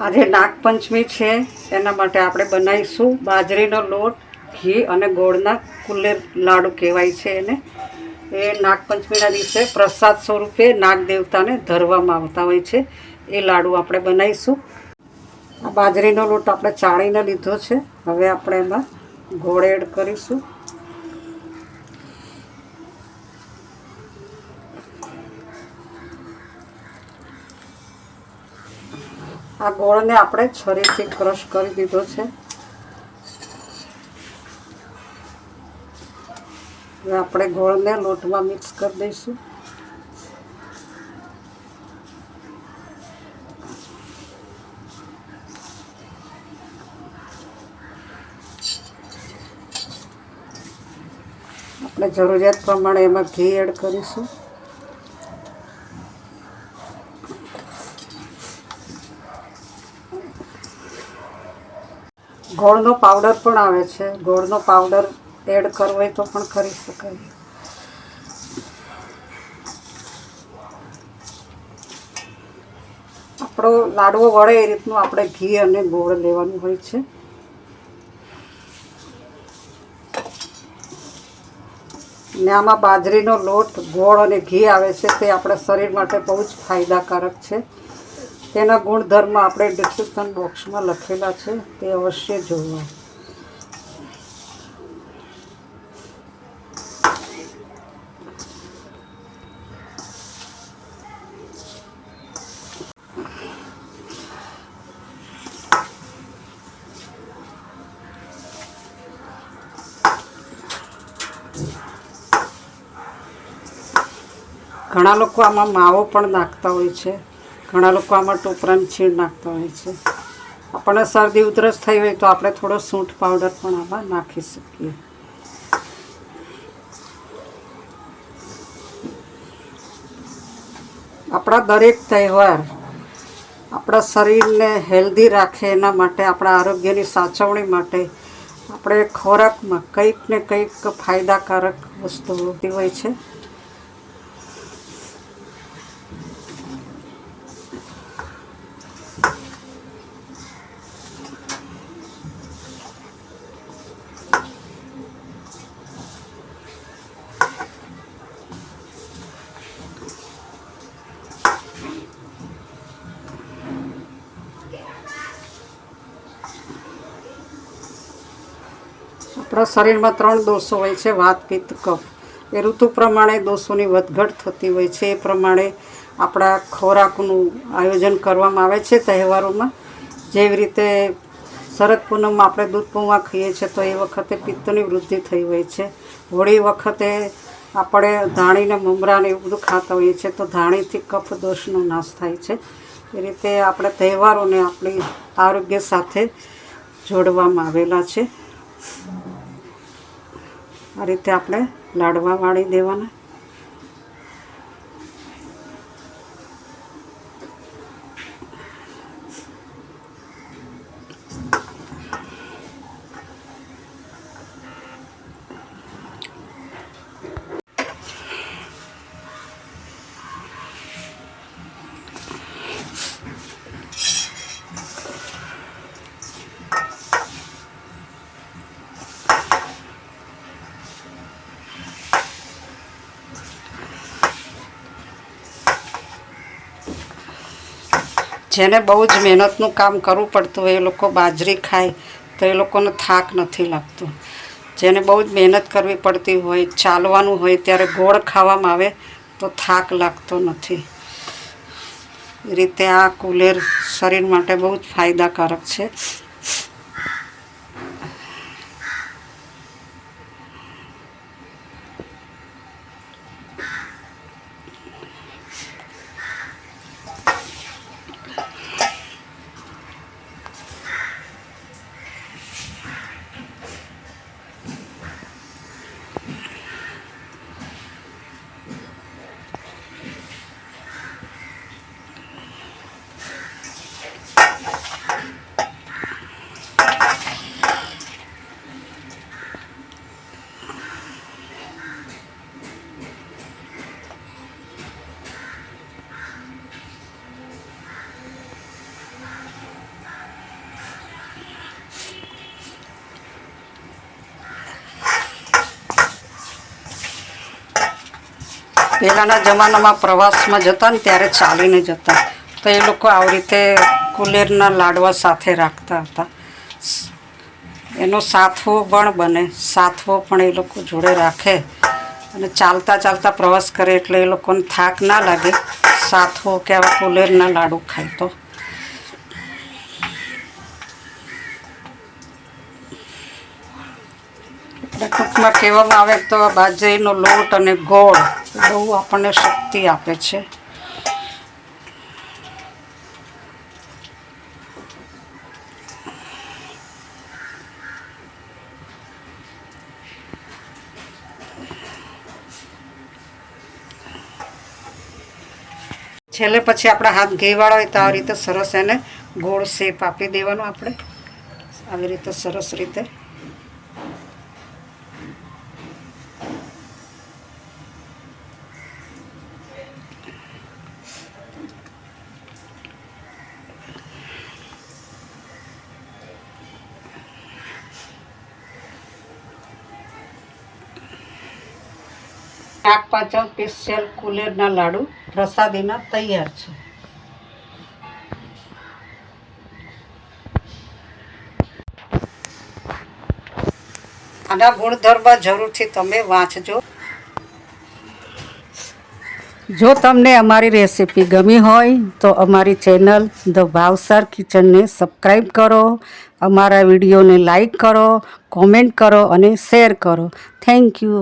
આજે નાગપંચમી છે, એના માટે આપણે બનાવીશું બાજરીનો લોટ, ઘી અને ગોળના કુલેર લાડુ કહેવાય છે એને. એ નાગપંચમીના દિવસે પ્રસાદ સ્વરૂપે નાગ દેવતાને ધરવામાં આવતા હોય છે. એ લાડુ આપણે બનાવીશું. આ બાજરીનો લોટ આપણે ચાળીને લીધો છે. હવે આપણે એમાં ગોળ એડ કરીશું. આ ગોળને આપણે છરીથી ક્રશ કરી દીધો છે. હવે આપણે ગોળને લોટમાં મિક્સ કરી દઈશું. આપણે જરૂરિયાત પ્રમાણે એમાં ઘી એડ કરીશું. ગોળનો પાવડર પણ આવે છે. ગોળનો પાવડર એડ કરવો હોય તો પણ કરી શકાય. આપણો લાડવો વળે એ રીતનું આપણે ઘી અને ગોળ લેવાનું હોય છે. ને આમાં બાજરીનો લોટ, ગોળ અને ઘી આવે છે તે આપણા શરીર માટે બહુ જ ફાયદાકારક છે. તેના ગુણધર્મ આપણે ડિસ્ક્રિપ્શન બોક્સમાં લખેલા છે, તે અવશ્ય જોવા. ઘણા લોકો આમાં માવો પણ નાખતા હોય છે. ઘણા લોકો આમાં ટોપરાની છીણ નાખતા હોય છે. આપણને શરદી ઉધરસ થઈ હોય તો આપણે થોડો સૂંઠ પાવડર પણ આમાં નાખી શકીએ. આપણા દરેક તહેવાર આપણા શરીરને હેલ્ધી રાખે એના માટે, આપણા આરોગ્યની સાચવણી માટે આપણે ખોરાકમાં કંઈક ને કંઈક ફાયદાકારક વસ્તુ હોતી હોય છે. આપણા શરીરમાં 3 દોષો હોય છે: વાત, પિત્ત, કફ. એ ઋતુ પ્રમાણે દોષોની વધઘટ થતી હોય છે. એ પ્રમાણે આપણા ખોરાકનું આયોજન કરવામાં આવે છે તહેવારોમાં. જેવી રીતે શરદ પૂનમમાં આપણે દૂધ પૌવા ખાઈએ છીએ તો એ વખતે પિત્તની વૃદ્ધિ થઈ હોય છે. હોળી વખતે આપણે ધાણીને મમરાને એવું બધું ખાતા હોઈએ છીએ તો ધાણીથી કફ દોષનો નાશ થાય છે. એ રીતે આપણે તહેવારોને આપણી આરોગ્ય સાથે જોડવામાં આવેલા છે. આ રીતે આપણે લાડવા વાળી દેવાના. જેને બહુ જ મહેનતનું કામ કરવું પડતું હોય એ લોકો બાજરી ખાય તો એ લોકોને થાક નથી લાગતો. જેને બહુ જ મહેનત કરવી પડતી હોય, ચાલવાનું હોય, ત્યારે ગોળ ખાવામાં આવે તો થાક લાગતો નથી. એ રીતે આ કુલેર શરીર માટે બહુ જ ફાયદાકારક છે. પહેલાંના જમાનામાં પ્રવાસમાં જતા ને ત્યારે ચાલીને જતા, તો એ લોકો આવી રીતે કુલેરના લાડવા સાથે રાખતા હતા. એનો સાથવો પણ બને, સાથવો પણ એ લોકો જોડે રાખે અને ચાલતા ચાલતા પ્રવાસ કરે એટલે એ લોકોને થાક ના લાગે. સાથવો કે આવા કુલેરના લાડુ ખાય તો. ટૂંકમાં કહેવામાં આવે તો બાજરીનો લોટ અને ગોળ બહુ આપણને શક્તિ આપે છે. છેલ્લે પછી આપણા હાથ ઘીવાળા હોય તો આવી રીતે સરસ એને ગોળ શેપ આપી દેવાનો. આપણે આવી રીતે સરસ રીતે નાગપાંચમ સ્પેશિયલ કુલેરના લાડુ પ્રસાદીના તૈયાર છે. આના ગુણધર્મ જરૂરથી તમે વાંચજો. જો તમને અમારી રેસીપી ગમી હોય તો અમારી ચેનલ ધ ભાવસાર કિચનને સબસ્ક્રાઈબ કરો, અમારા વિડીયોને લાઈક કરો, કોમેન્ટ કરો અને શેર કરો. Thank you.